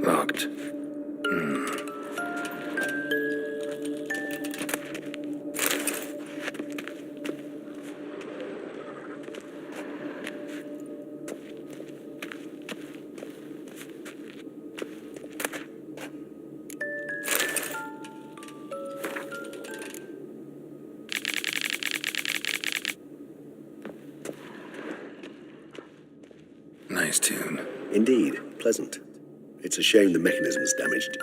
Locked. Nice tune. Indeed, pleasant. It's a shame the mechanism's damaged.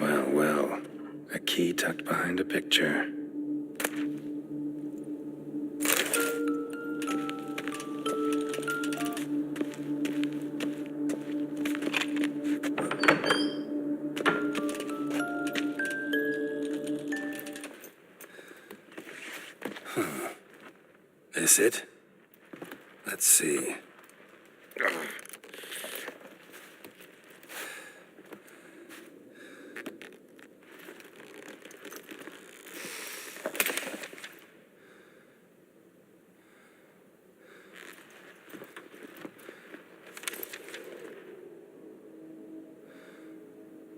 Well, well. A key tucked behind a picture. This it? Let's see.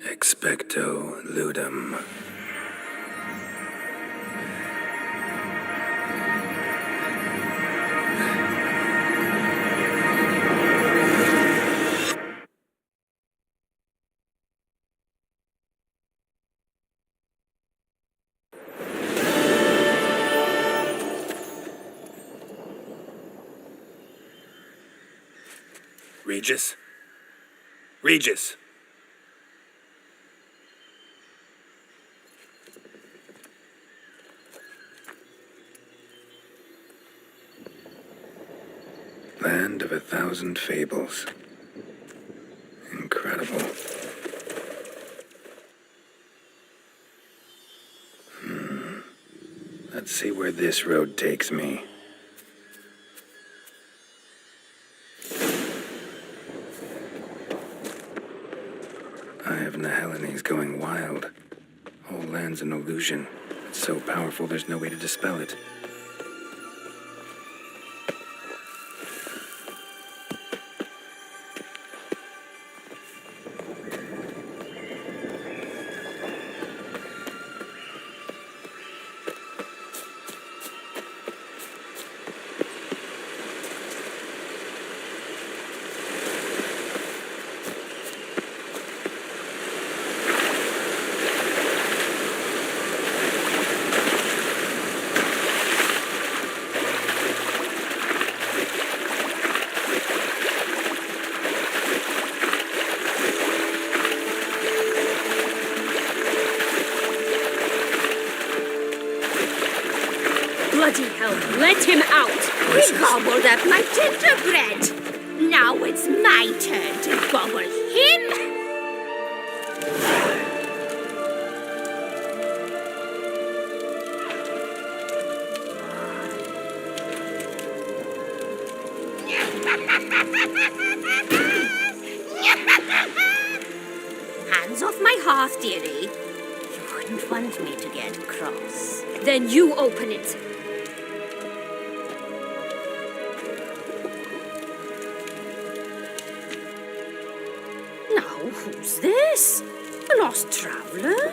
Expecto ludum. Regis? Regis! Land of 1,000 fables. Incredible. Let's see where this road takes me. Eye of Nehelines going wild. Whole land's an illusion. It's so powerful there's no way to dispel it. Bloody hell, let him out! He gobbled up my gingerbread! Now it's my turn to gobble him! Hands off my hearth, dearie. You wouldn't want me to get cross. Then you open it. Now, who's this? A lost traveler?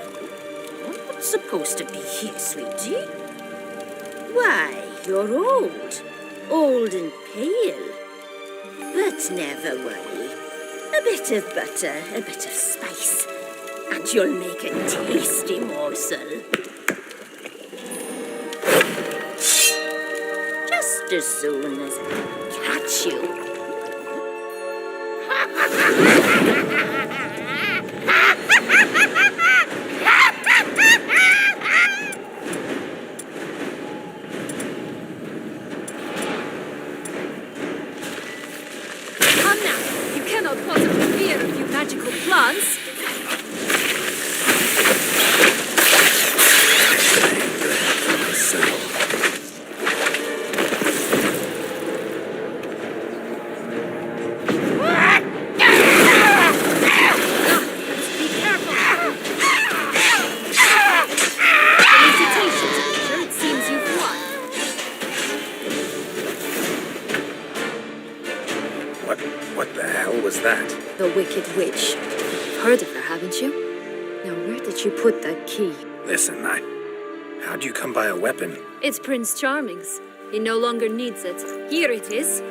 What's supposed to be here, sweetie? Why, you're old. Old and pale. But never worry. A bit of butter, a bit of spice, and you'll make a tasty morsel. Just as soon as I catch you. Come now, you cannot possibly fear a few magical plants. was that? The Wicked Witch. You've heard of her, haven't you? Now, where did you put that key? Listen, how'd you come by a weapon? It's Prince Charming's. He no longer needs it. Here it is.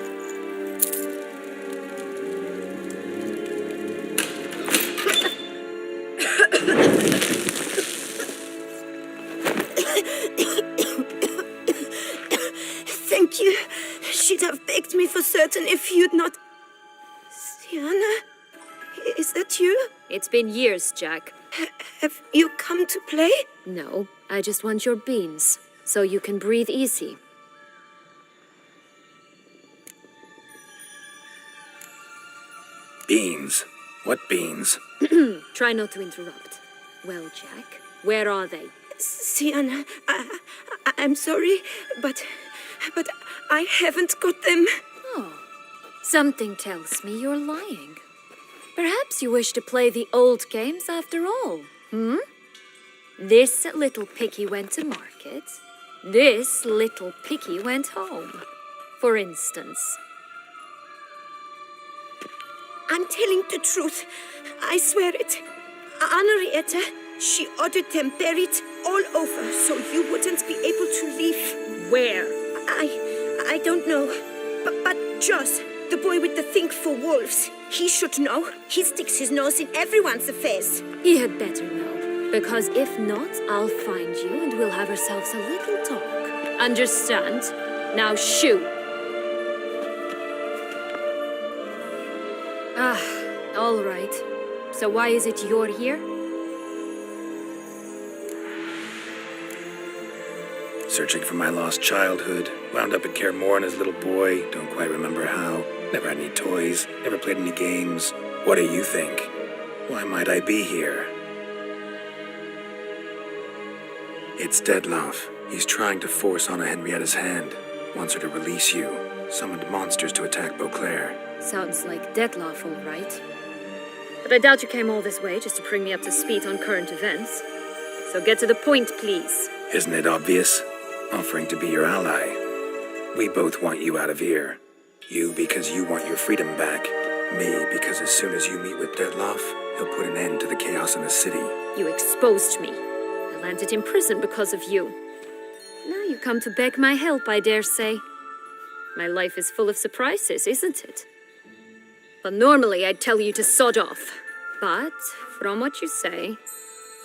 Thank you. She'd have begged me for certain if you'd not... Sienna? Is that you? It's been years, Jack. Have you come to play? No, I just want your beans, so you can breathe easy. Beans? What beans? Try not to interrupt. Well, Jack, where are they? Sienna, I'm sorry, but I haven't got them. Oh, something tells me you're lying. Perhaps you wish to play the old games after all, hmm? This little piggy went to market. This little piggy went home, for instance. I'm telling the truth. I swear it. Henrietta, she ordered them buried all over so you wouldn't be able to leave. Where? I don't know. But Joss, the boy with the thing for wolves, he should know. He sticks his nose in everyone's affairs. He had better know, because if not, I'll find you and we'll have ourselves a little talk. Understand? Now shoo! Ah, all right. So why is it you're here? Searching for my lost childhood. Wound up at Kaer Morhen as a little boy. Don't quite remember how. Never had any toys. Never played any games. What do you think? Why might I be here? It's Dettlaff. He's trying to force Anna Henrietta's hand. Wants her to release you. Summoned monsters to attack Beauclair. Sounds like Dettlaff, all right. But I doubt you came all this way just to bring me up to speed on current events. So get to the point, please. Isn't it obvious? Offering to be your ally. We both want you out of here. You because you want your freedom back. Me because as soon as you meet with Dettlaff, he'll put an end to the chaos in the city. You exposed me. I landed in prison because of you. Now you come to beg my help, I dare say. My life is full of surprises, isn't it? But normally I'd tell you to sod off. But, from what you say,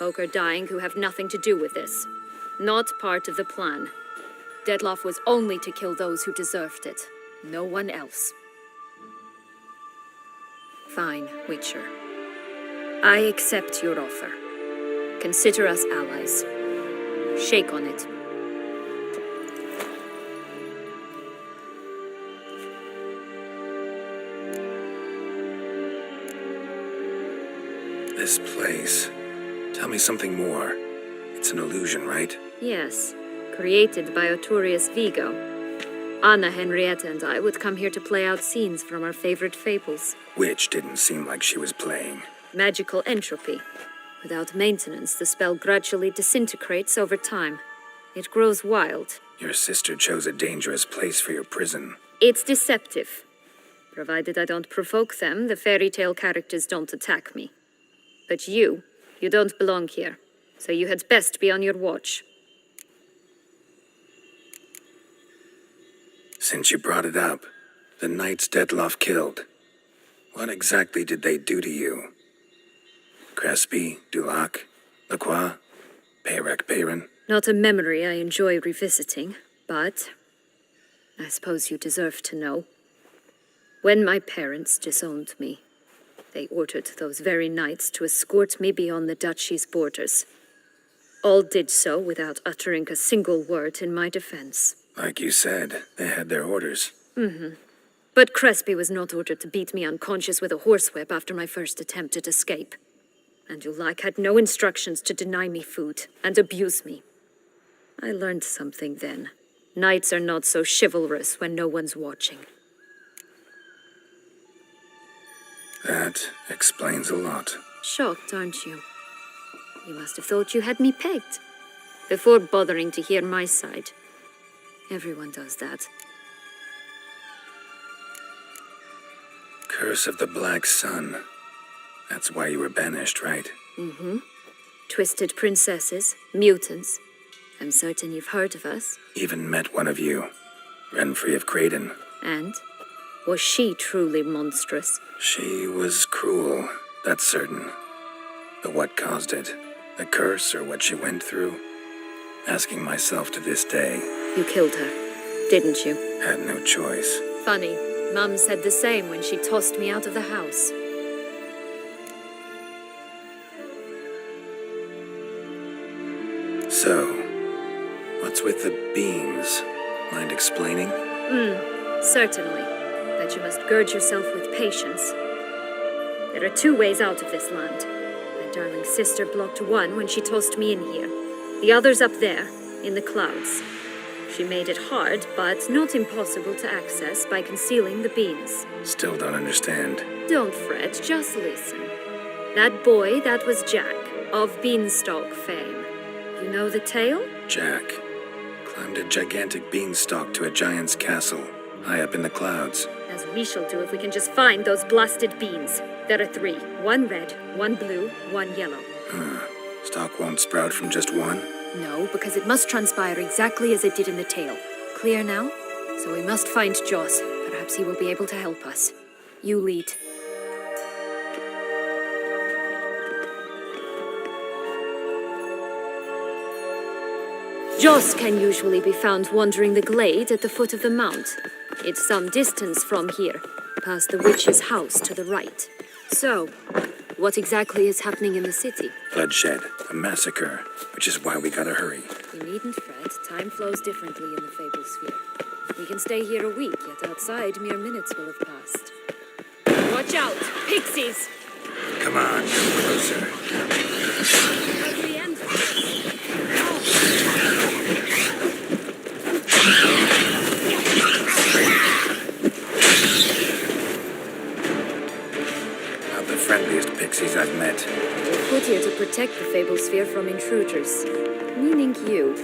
folk are dying who have nothing to do with this. Not part of the plan. Dettlaff was only to kill those who deserved it. No one else. Fine, Witcher. I accept your offer. Consider us allies. Shake on it. This place. Tell me something more. It's an illusion, right? Yes, created by Arturius Vigo. Anna Henrietta and I would come here to play out scenes from our favorite fables. Which didn't seem like she was playing. Magical entropy. Without maintenance, the spell gradually disintegrates over time. It grows wild. Your sister chose a dangerous place for your prison. It's deceptive. Provided I don't provoke them, the fairy tale characters don't attack me. But you don't belong here. So you had best be on your watch. Since you brought it up, the knights Dettlaff killed. What exactly did they do to you? Crespi, Dulac, Lacroix, Peyrac Peyran? Not a memory I enjoy revisiting, but I suppose you deserve to know. When my parents disowned me, they ordered those very knights to escort me beyond the duchy's borders. All did so without uttering a single word in my defense. Like you said, they had their orders. But Crespi was not ordered to beat me unconscious with a horsewhip after my first attempt at escape. And Dulac had no instructions to deny me food and abuse me. I learned something then. Knights are not so chivalrous when no one's watching. That explains a lot. Shocked, aren't you? You must have thought you had me pegged. Before bothering to hear my side. Everyone does that. Curse of the Black Sun. That's why you were banished, right? Twisted princesses, mutants. I'm certain you've heard of us. Even met one of you. Renfrey of Creighton. And? Was she truly monstrous? She was cruel, that's certain. But what caused it? The curse or what she went through? Asking myself to this day. You killed her, didn't you? Had no choice. Funny. Mum said the same when she tossed me out of the house. So, what's with the beans? Mind explaining? Certainly. But you must gird yourself with patience. There are 2 ways out of this land. My darling sister blocked one when she tossed me in here. The other's up there, in the clouds. She made it hard, but not impossible to access by concealing the beans. Still don't understand. Don't fret, just listen. That boy, that was Jack, of Beanstalk fame. You know the tale? Jack climbed a gigantic beanstalk to a giant's castle, high up in the clouds. As we shall do if we can just find those blasted beans. There are 3. 1 red, 1 blue, 1 yellow. Stalk won't sprout from just one? No, because it must transpire exactly as it did in the tale. Clear now? So we must find Joss. Perhaps he will be able to help us. You lead. Joss can usually be found wandering the glade at the foot of the mount. It's some distance from here, past the witch's house to the right. So, what exactly is happening in the city? Bloodshed, a massacre, which is why we gotta hurry. You needn't fret. Time flows differently in the Fable Sphere. We can stay here a week, yet outside mere minutes will have passed. Watch out! Pixies! Come on, come closer. How do we end this? Not the friendliest pixies I've met. We're put here to protect the Fable Sphere from intruders. Meaning you.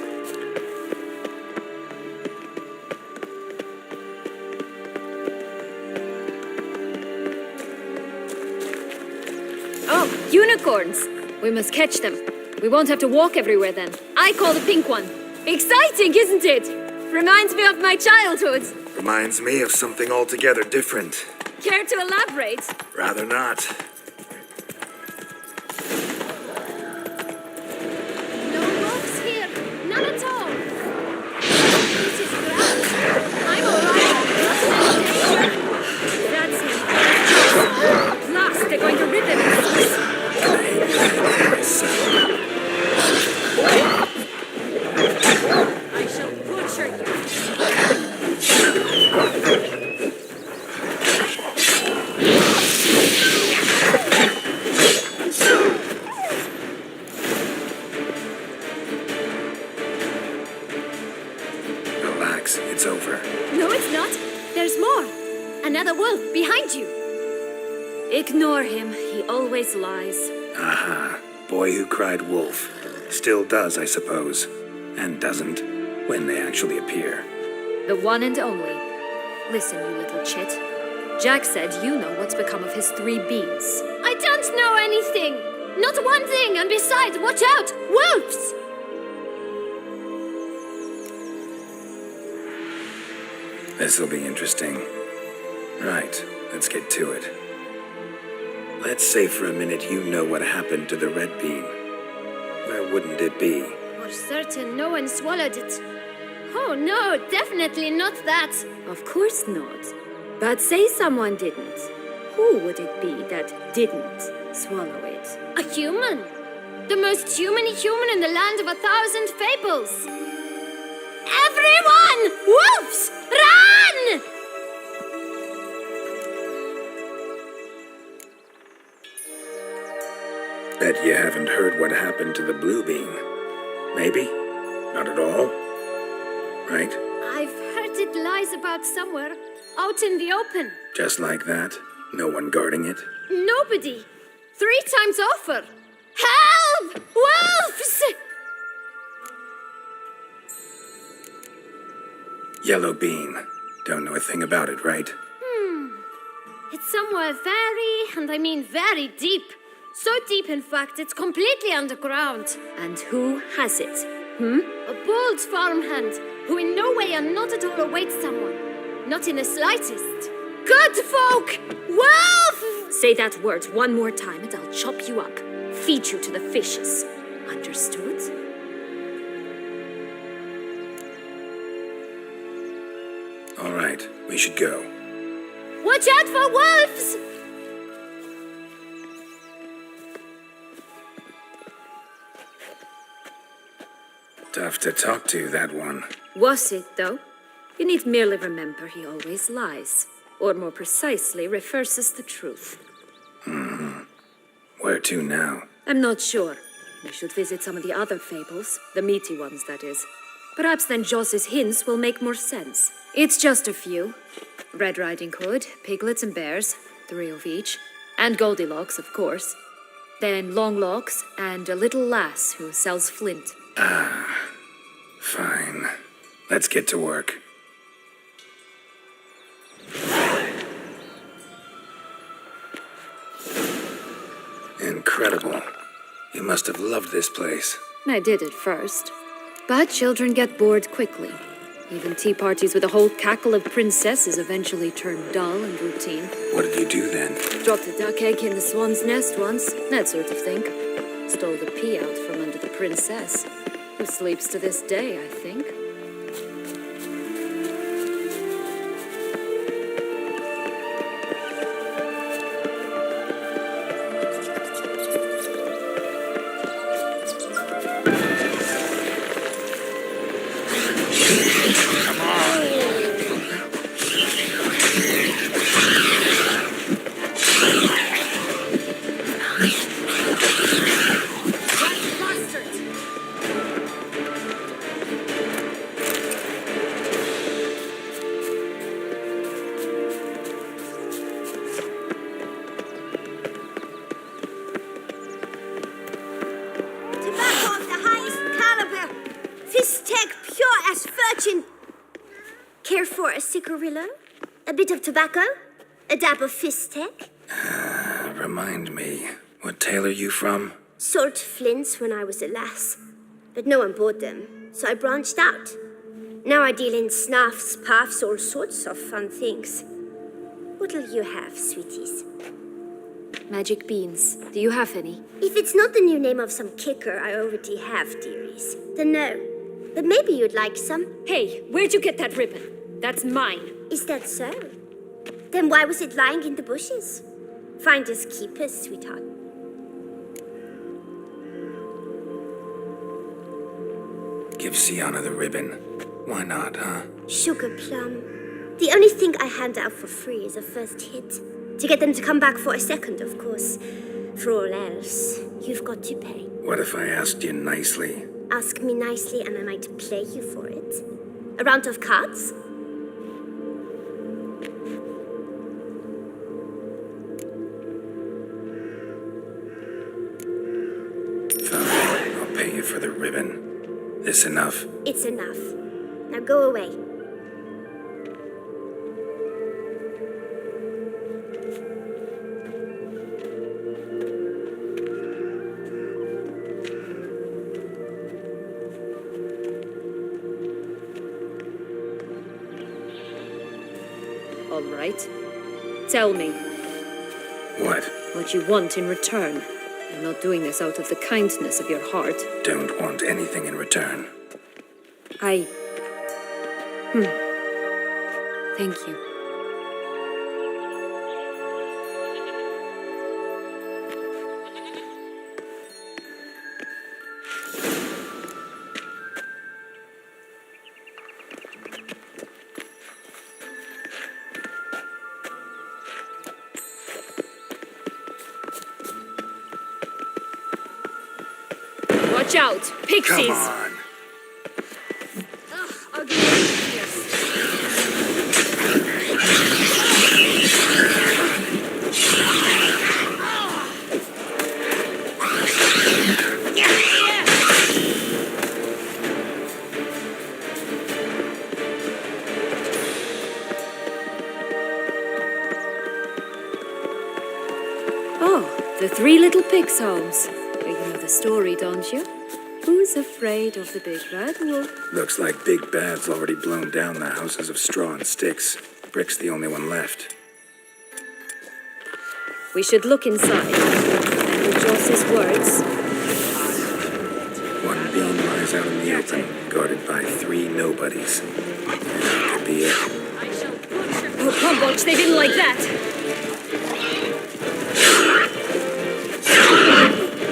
Oh, unicorns! We must catch them. We won't have to walk everywhere then. I call the pink one. Exciting, isn't it? Reminds me of my childhood. Reminds me of something altogether different. Care to elaborate? Rather not. No wolves here. None at all. This is grand. I'm alright. That's him. At last, they're going to rip him in pieces. I shall butcher you. Relax, it's over. No, it's not. There's more. Another wolf behind you. Ignore him. He always lies. Aha. Boy who cried wolf. Still does, I suppose. And doesn't, when they actually appear. The one and only. Listen, you little chit. Jack said you know what's become of his 3 beans. I don't know anything. Not one thing, and besides, watch out! Wolves! This'll be interesting. Right, let's get to it. Let's say for a minute you know what happened to the red bean. Where wouldn't it be? For certain, no one swallowed it. Oh no, definitely not that. Of course not. But say someone didn't. Who would it be that didn't swallow it? A human. The most humany human in the land of 1,000 fables. Everyone! Wolves! Run! Bet you haven't heard what happened to the blue bean. Maybe? Not at all? Right? I've heard it lies about somewhere, out in the open. Just like that? No one guarding it? Nobody. 3 times offer. Help! Wolves! Yellow bean. Don't know a thing about it, right? It It's somewhere very, and I mean very deep. So deep, in fact, it's completely underground. And who has it? A bold farmhand who in no way and not at all awaits someone. Not in the slightest. Good folk! Wolf! Say that word one more time and I'll chop you up. Feed you to the fishes. Understood? All right, we should go. Watch out for wolves! Tough to talk to, that one. Was it, though? You need merely remember he always lies. Or more precisely, reverses the truth. Where to now? I'm not sure. We should visit some of the other fables. The meaty ones, that is. Perhaps then Joss's hints will make more sense. It's just a few. Red Riding Hood, piglets and bears, 3 of each. And Goldilocks, of course. Then Longlocks and a little lass who sells flint. Fine. Let's get to work. Incredible. You must have loved this place. I did at first. But children get bored quickly. Even tea parties with a whole cackle of princesses eventually turn dull and routine. What did you do then? Dropped a duck egg in the swan's nest once, that sort of thing. Stole the pea out from under the princess, who sleeps to this day, I think. Tobacco of the highest caliber. Fistech pure as virgin. Care for a cigarillo? A bit of tobacco? A dab of Fistech? Remind me, what tale are you from? Sold flints when I was a lass. But no one bought them, so I branched out. Now I deal in snuffs, puffs, all sorts of fun things. What'll you have, sweeties? Magic beans. Do you have any? If it's not the new name of some kicker I already have, dearies, then no. But maybe you'd like some. Hey, where'd you get that ribbon? That's mine. Is that so? Then why was it lying in the bushes? Finders keepers, sweetheart. Give Sienna the ribbon. Why not, huh? Sugar plum. The only thing I hand out for free is a first hit. To get them to come back for a second, of course. For all else, you've got to pay. What if I asked you nicely? Ask me nicely and I might play you for it. A round of cards? Fine, I'll pay you for the ribbon. This enough? It's enough. Now go away. All right. Tell me What? you want in return. I'm not doing this out of the kindness of your heart. Don't want anything in return. Thank you. Watch out! Pixies! Come on. Ugh, ugly reindeers. The Three Little Pigs homes. You know the story, don't you? Who's afraid of the big bad wolf? Looks like Big Bad's already blown down the houses of straw and sticks. Brick's the only one left. We should look inside. And with Joss's words, One beam lies out in the open, guarded by 3 nobodies. That could be it. oh, Pumbotch, they didn't like that.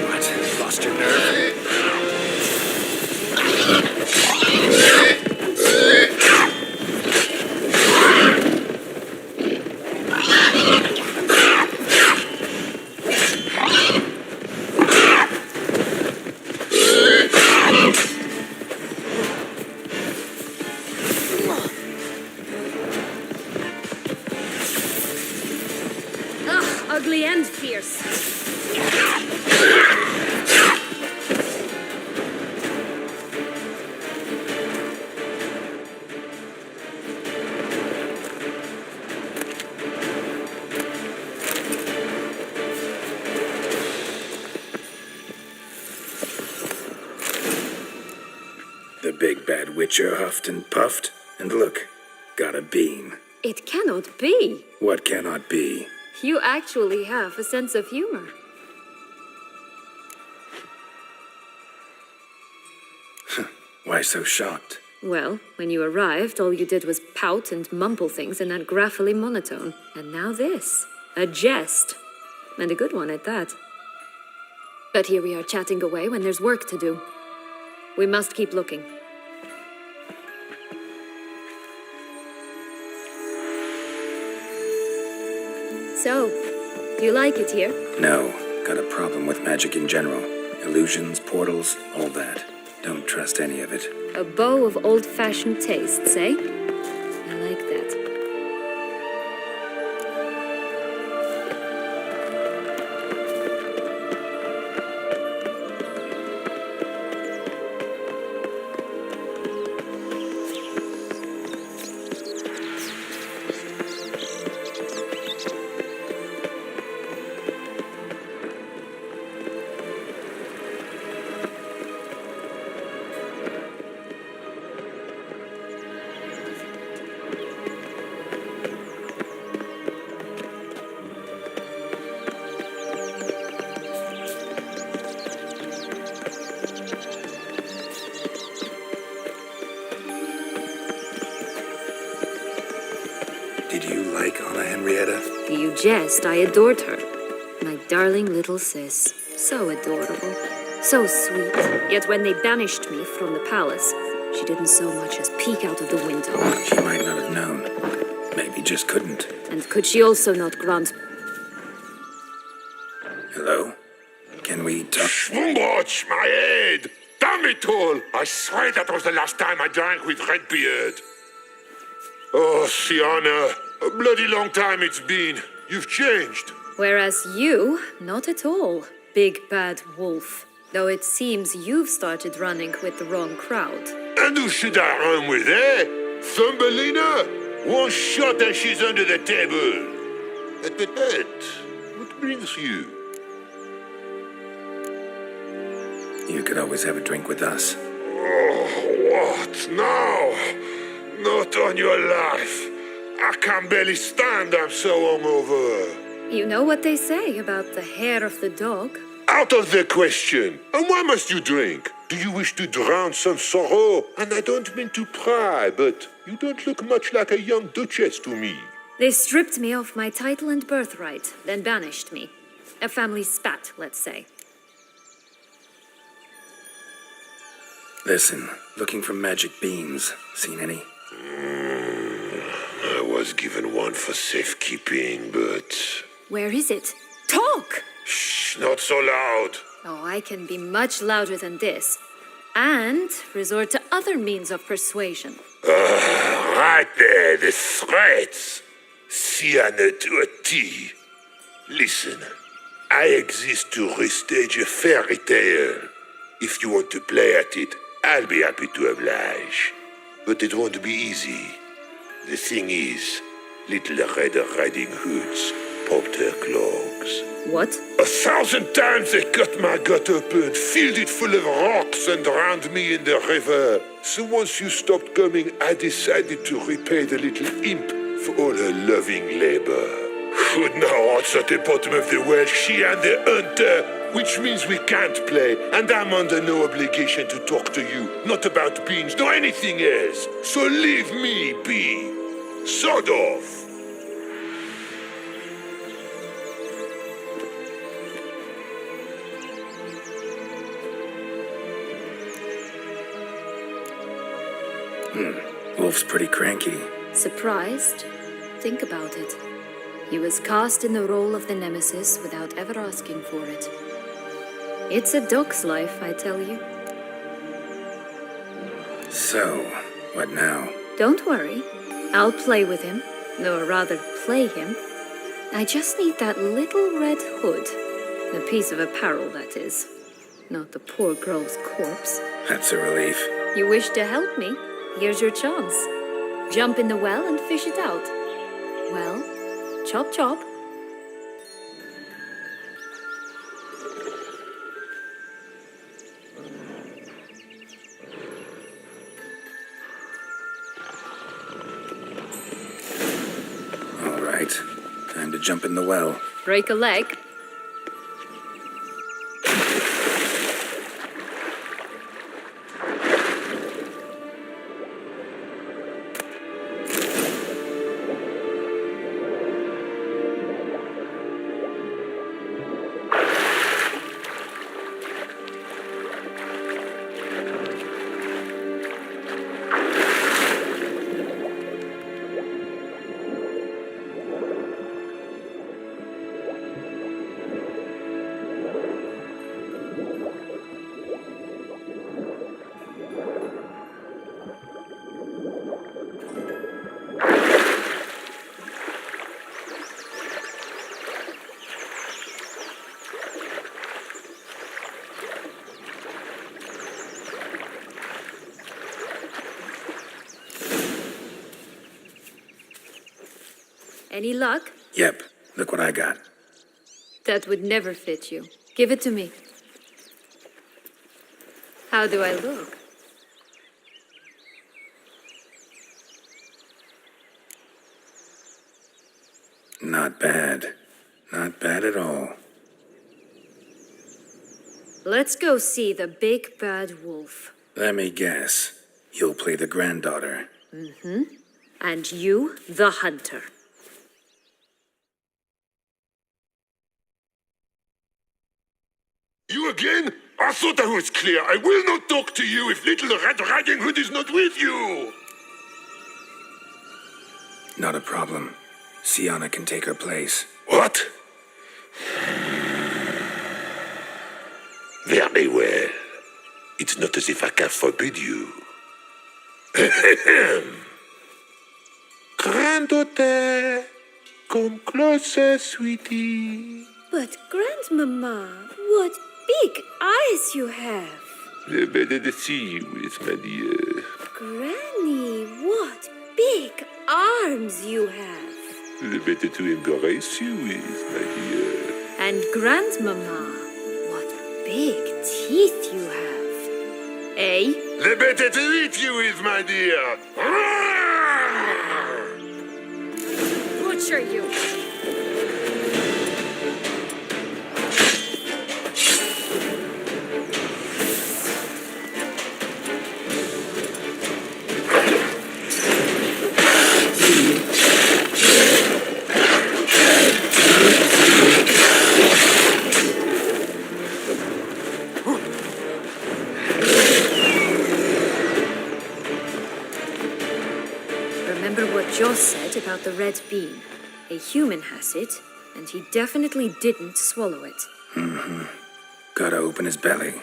What? Lost your nerve? Ugh, ugly and fierce. The Big Bad Witcher huffed and puffed, and look, got a beam. It cannot be. What cannot be? You actually have a sense of humor. Why so shocked? Well, when you arrived, all you did was pout and mumble things in that graphily monotone. And now this. A jest. And a good one at that. But here we are chatting away when there's work to do. We must keep looking. So, do you like it here? No, got a problem with magic in general. Illusions, portals, all that. Don't trust any of it. A bow of old-fashioned tastes, eh? I like that. Did you like Anna Henrietta? Do you jest? I adored her. My darling little sis. So adorable. So sweet. Yet when they banished me from the palace, she didn't so much as peek out of the window. She might not have known. Maybe just couldn't. And could she also not grant... Hello? Can we talk? Schwumbotsch, my head! Damn it all! I swear that was the last time I drank with Redbeard. Oh, Sienna, a bloody long time it's been. You've changed. Whereas you, not at all, big bad wolf. Though it seems you've started running with the wrong crowd. And who should I run with, eh? Thumbelina? One shot and she's under the table. But, what brings you? You could always have a drink with us. Oh, what now? Not on your life. I can barely stand, I'm so hungover. You know what they say about the hair of the dog? Out of the question. And why must you drink? Do you wish to drown some sorrow? And I don't mean to pry, but you don't look much like a young duchess to me. They stripped me of my title and birthright, then banished me. A family spat, let's say. Listen, looking for magic beans. Seen any? I was given one for safekeeping, but... Where is it? Talk! Shh, not so loud. Oh, I can be much louder than this. And resort to other means of persuasion. Right there, the threats. Sienna to a T. Listen, I exist to restage a fairy tale. If you want to play at it, I'll be happy to oblige. But it won't be easy. The thing is, Little Red Riding Hoods, popped her clogs. What? 1,000 times they cut my gut open, filled it full of rocks, and drowned me in the river. So once you stopped coming, I decided to repay the little imp for all her loving labor. But now it's at the bottom of the well, she and the hunter, which means we can't play, and I'm under no obligation to talk to you, not about beans, nor anything else. So leave me be. Sod off. Wolf's pretty cranky. Surprised? Think about it. He was cast in the role of the Nemesis without ever asking for it. It's a dog's life, I tell you. So, what now? Don't worry. I'll play with him. Or rather, play him. I just need that little red hood. A piece of apparel, that is. Not the poor girl's corpse. That's a relief. You wish to help me? Here's your chance. Jump in the well and fish it out. Well, chop chop. All right. Time to jump in the well. Break a leg. Any luck? Yep, look what I got. That would never fit you. Give it to me. How do I look? Not bad. Not bad at all. Let's go see the big bad wolf. Let me guess. You'll play the granddaughter. And you, the hunter. You again? I thought I was clear. I will not talk to you if little Red Riding Hood is not with you. Not a problem. Sienna can take her place. What? Very well. It's not as if I can forbid you. Granddaughter, come closer, sweetie. But, Grandmama, what big eyes you have. The better to see you with, my dear. Granny, what big arms you have. The better to embrace you with, my dear. And Grandmama, what big teeth you have. Eh? The better to eat you with, my dear. Butcher you. Remember what Joss said about the red bean. A human has it, and he definitely didn't swallow it. Gotta open his belly.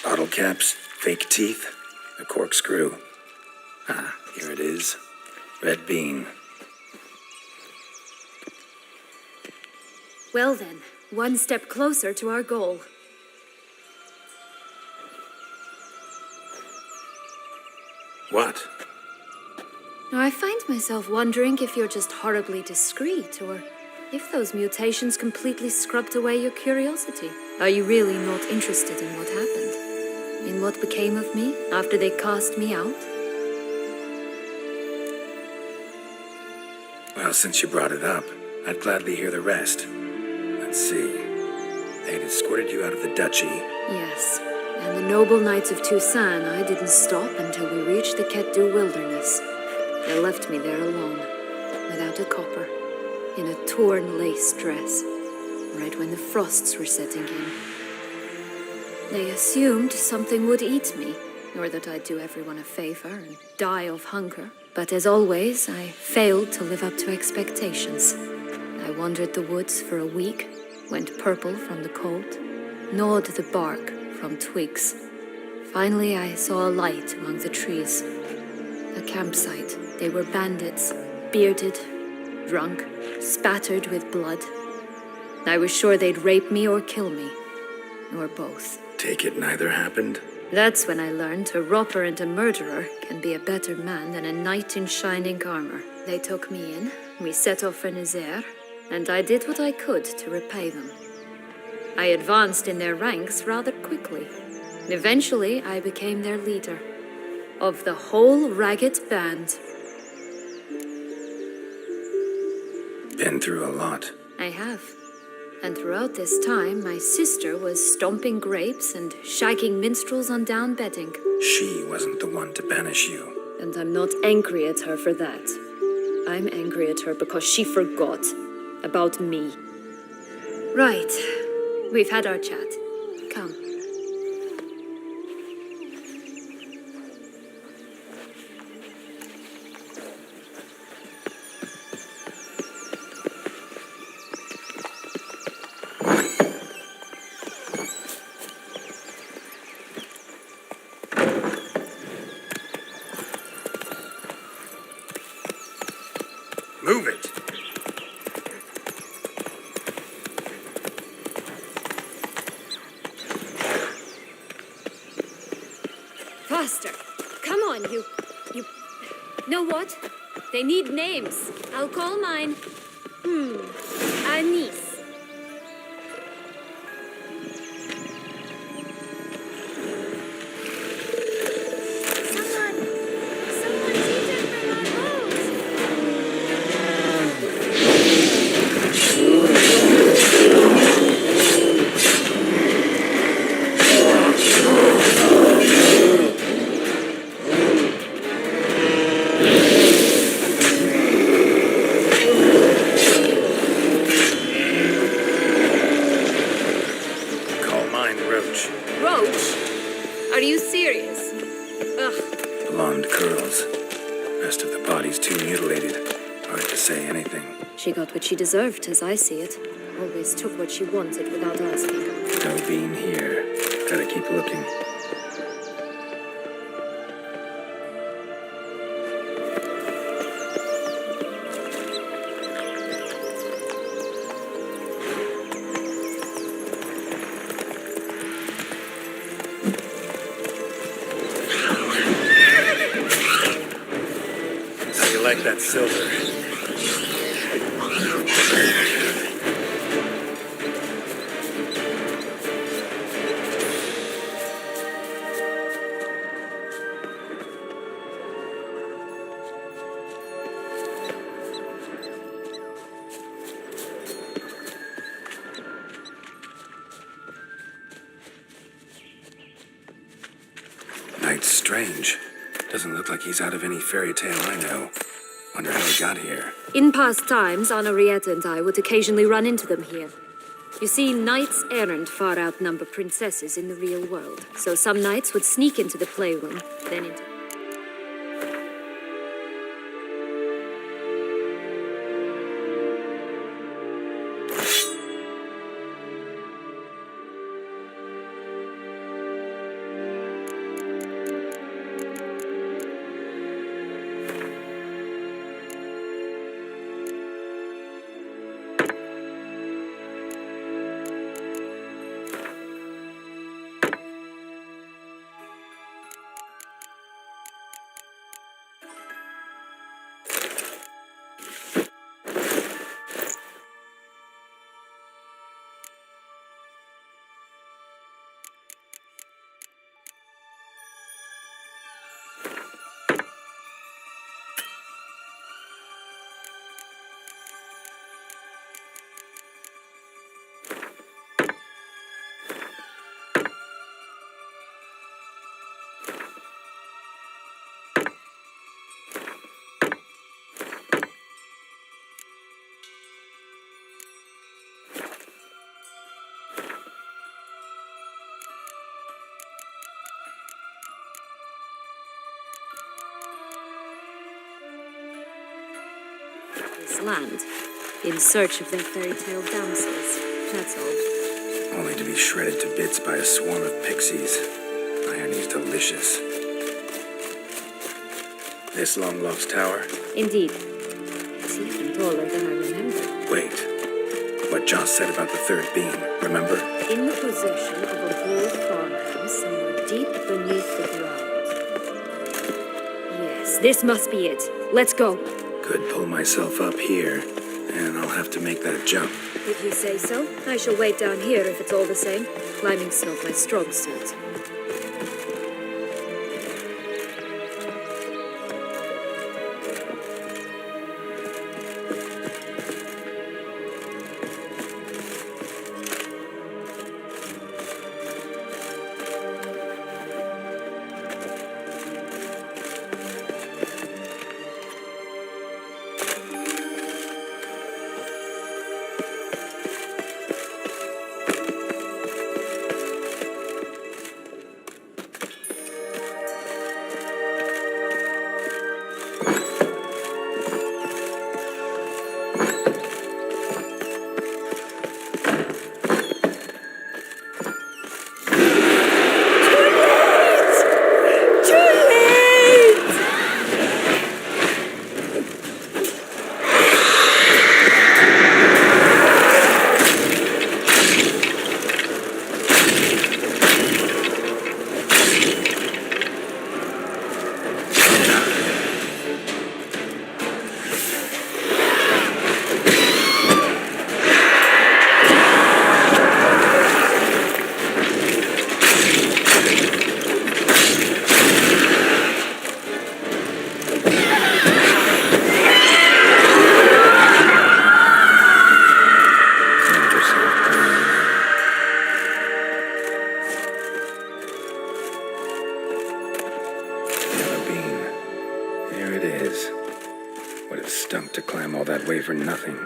Bottle caps, fake teeth, a corkscrew. Ah, here it is. Red bean. Well then, one step closer to our goal. What? Now, I find myself wondering if you're just horribly discreet, or if those mutations completely scrubbed away your curiosity. Are you really not interested in what happened? In what became of me after they cast me out? Well, since you brought it up, I'd gladly hear the rest. Let's see. They had escorted you out of the duchy. Yes, and the noble knights of Toussaint, I didn't stop until we reached the Ketdu wilderness. They left me there alone, without a copper, in a torn lace dress, right when the frosts were setting in. They assumed something would eat me, or that I'd do everyone a favor and die of hunger. But as always, I failed to live up to expectations. I wandered the woods for a week, went purple from the cold, gnawed the bark from twigs. Finally, I saw a light among the trees. A campsite. They were bandits, bearded, drunk, spattered with blood. I was sure they'd rape me or kill me, or both. Take it neither happened? That's when I learned a robber and a murderer can be a better man than a knight in shining armor. They took me in, we set off for Nazaire, and I did what I could to repay them. I advanced in their ranks rather quickly. Eventually, I became their leader. Of the whole ragged band. Been through a lot. I have. And throughout this time, my sister was stomping grapes and shagging minstrels on down bedding. She wasn't the one to banish you. And I'm not angry at her for that. I'm angry at her because she forgot about me. Right. We've had our chat. Come. Move it! Faster! Come on, you... Know what? They need names. I'll call mine. Anis. Someone teach it for my boat! Call mine Roach. Roach? Are you serious? Ugh. Blonde curls. Rest of the body's too mutilated. Hard to say anything. She got what she deserved, as I see it. Always took what she wanted without asking. No bean here. Gotta keep looking. How you like that silver? Knight's strange. Doesn't look like he's out of any fairy tale I know. Wonder how he got here. In past times, Henrietta and I would occasionally run into them here. You see, knights errant far outnumber princesses in the real world. So some knights would sneak into the playroom, then into... this land, in search of their fairy tale damsels. That's all. Only to be shredded to bits by a swarm of pixies. Irony's delicious. This long-lost tower? Indeed. It's even taller than I remembered. Wait. What Joss said about the third beam, remember? In the possession of a broad farmhouse somewhere deep beneath the ground. Yes, this must be it. Let's go. Could pull myself up here, and I'll have to make that jump. If you say so, I shall wait down here if it's all the same. Climbing's not my strong suit. Stunk to climb all that way for nothing.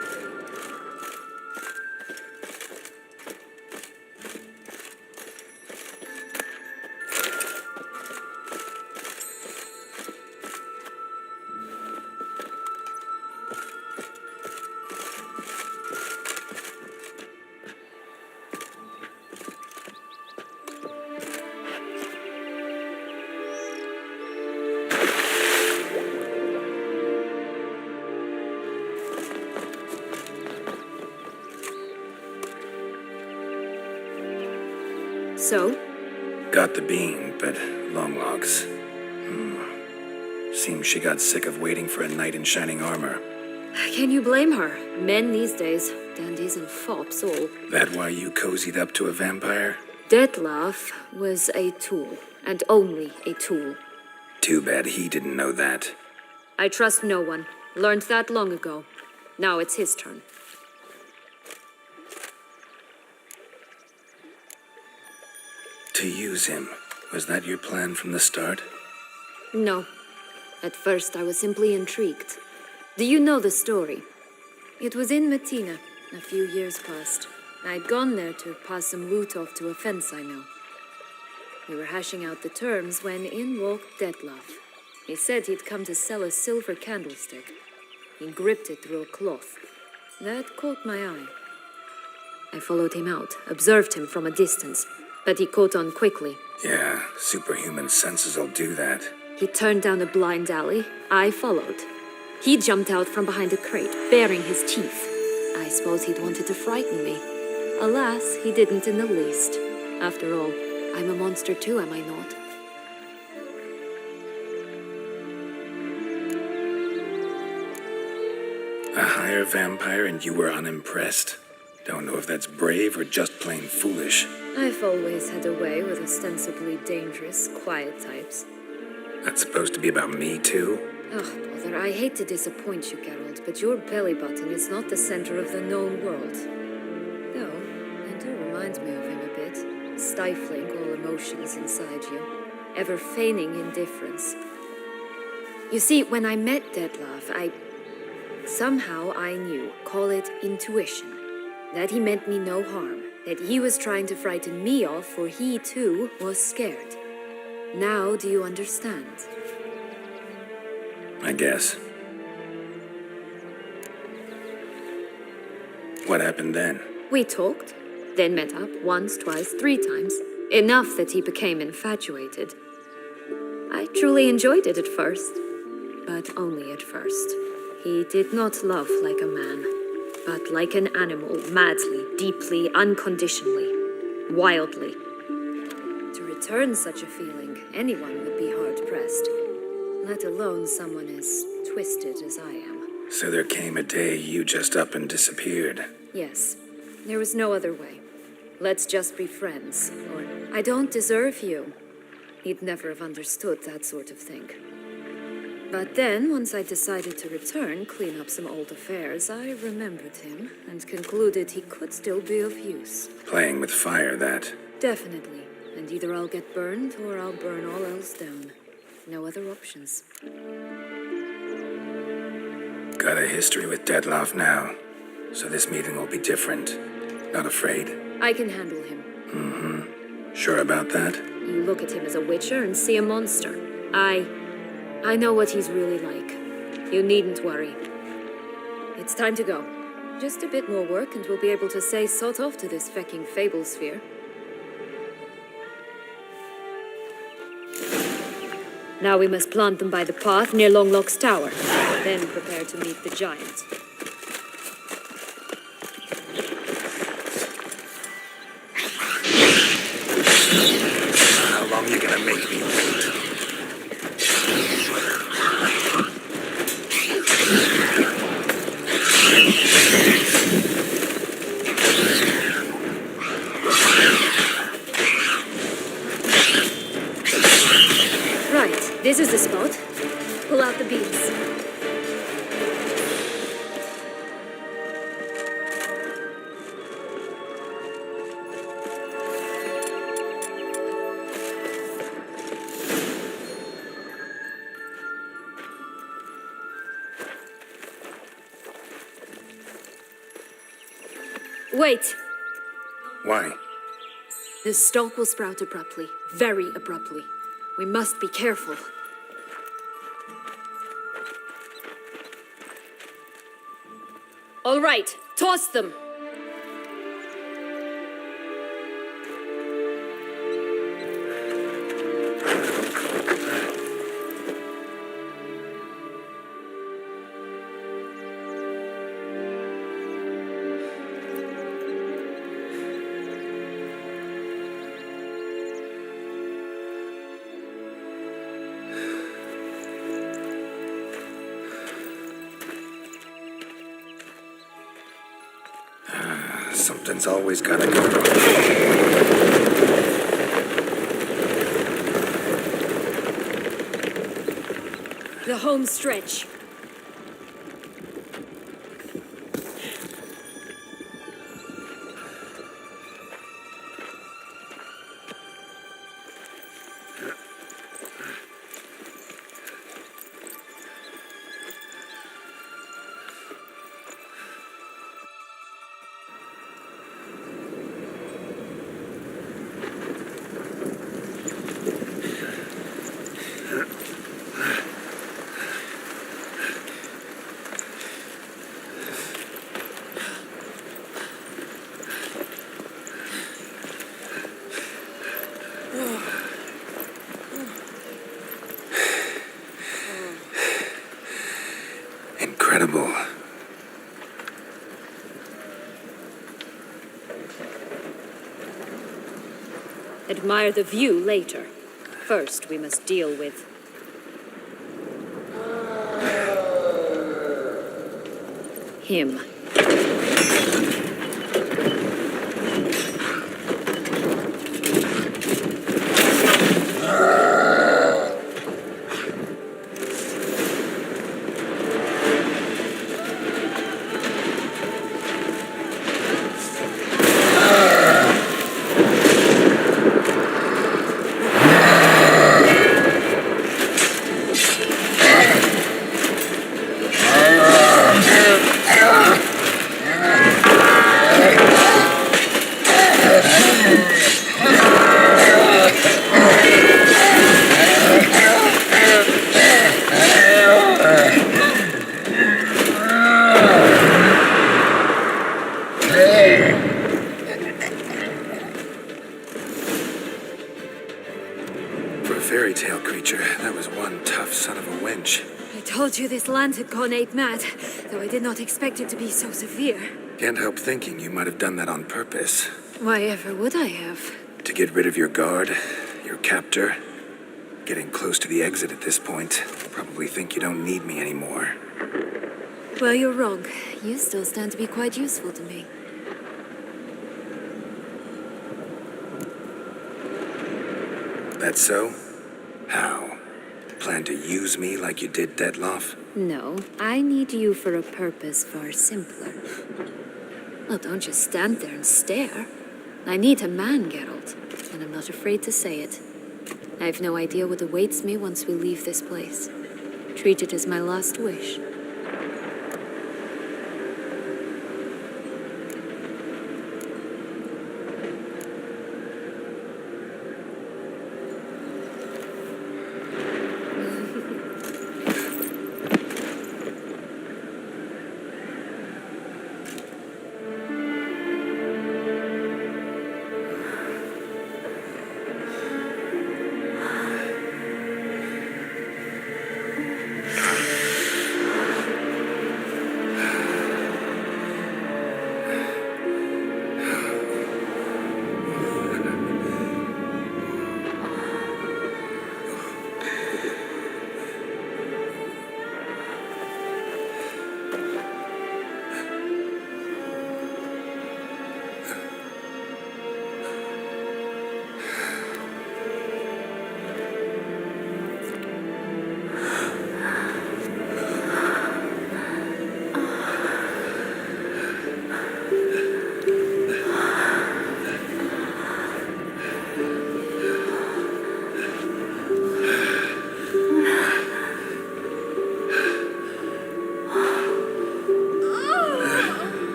So? Got the bean, but Longlogs. Seems she got sick of waiting for a knight in shining armor. Can you blame her? Men these days, dandies and fops all. That why you cozied up to a vampire? Dettlaff was a tool, and only a tool. Too bad he didn't know that. I trust no one. Learned that long ago. Now it's his turn. To use him. Was that your plan from the start? No. At first I was simply intrigued. Do you know the story? It was in Metina, a few years past. I'd gone there to pass some loot off to a fence I know. We were hashing out the terms when in walked Dettlaff. He said he'd come to sell a silver candlestick. He gripped it through a cloth. That caught my eye. I followed him out, observed him from a distance, but he caught on quickly. Yeah, superhuman senses will do that. He turned down a blind alley. I followed. He jumped out from behind a crate, baring his teeth. I suppose he'd wanted to frighten me. Alas, he didn't in the least. After all, I'm a monster too, am I not? A higher vampire and you were unimpressed? Don't know if that's brave or just plain foolish. I've always had a way with ostensibly dangerous, quiet types. That's supposed to be about me, too? Oh, bother, I hate to disappoint you, Geralt, but your belly button is not the center of the known world. Though, you do remind me of him a bit, stifling all emotions inside you, ever feigning indifference. You see, when I met Dettlaff, somehow I knew, call it intuition, that he meant me no harm, that he was trying to frighten me off, for he, too, was scared. Now do you understand? I guess. What happened then? We talked, then met up once, twice, 3 times. Enough that he became infatuated. I truly enjoyed it at first, but only at first. He did not love like a man, but like an animal, madly, deeply, unconditionally, wildly. To return such a feeling, anyone would be hard-pressed, let alone someone as twisted as I am. So there came a day you just up and disappeared. Yes, there was no other way. Let's just be friends, or I don't deserve you. He'd never have understood that sort of thing. But then, once I decided to return, clean up some old affairs, I remembered him and concluded he could still be of use. Playing with fire, that. Definitely. And either I'll get burned or I'll burn all else down. No other options. Got a history with Dettlaff now, so this meeting will be different. Not afraid? I can handle him. Sure about that? You look at him as a witcher and see a monster. I know what he's really like. You needn't worry. It's time to go. Just a bit more work and we'll be able to say sod off to this fecking fable sphere. Now we must plant them by the path near Longlock's tower. Then prepare to meet the giant. How long you gonna make me wait? Right, this is the spot. Pull out the beads. Wait! Why? The stalk will sprout abruptly, very abruptly. We must be careful. All right, toss them! Something's always gotta go wrong. The home stretch. Incredible. Admire the view later. First, we must deal with him. winch. I told you this land had gone ape mad, though I did not expect it to be so severe. Can't help thinking you might have done that on purpose. Why ever would I have? To get rid of your guard, your captor. Getting close to the exit at this point. Probably think you don't need me anymore. Well, you're wrong. You still stand to be quite useful to me. That so? How? Plan to use me like you did Detloff? No, I need you for a purpose far simpler. Well, don't just stand there and stare. I need a man, Geralt, and I'm not afraid to say it. I have no idea what awaits me once we leave this place. Treat it as my last wish.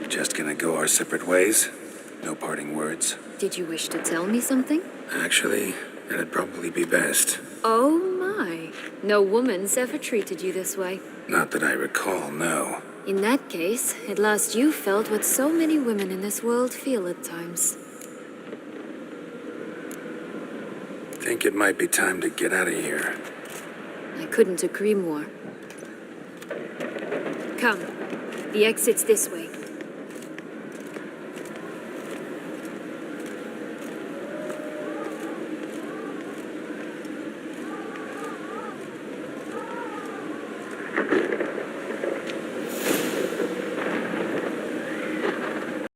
Just gonna go our separate ways? No parting words? Did you wish to tell me something? Actually, that'd probably be best. Oh my. No woman's ever treated you this way. Not that I recall, no. In that case, at last you felt what so many women in this world feel at times. Think it might be time to get out of here. I couldn't agree more. Come. The exit's this way.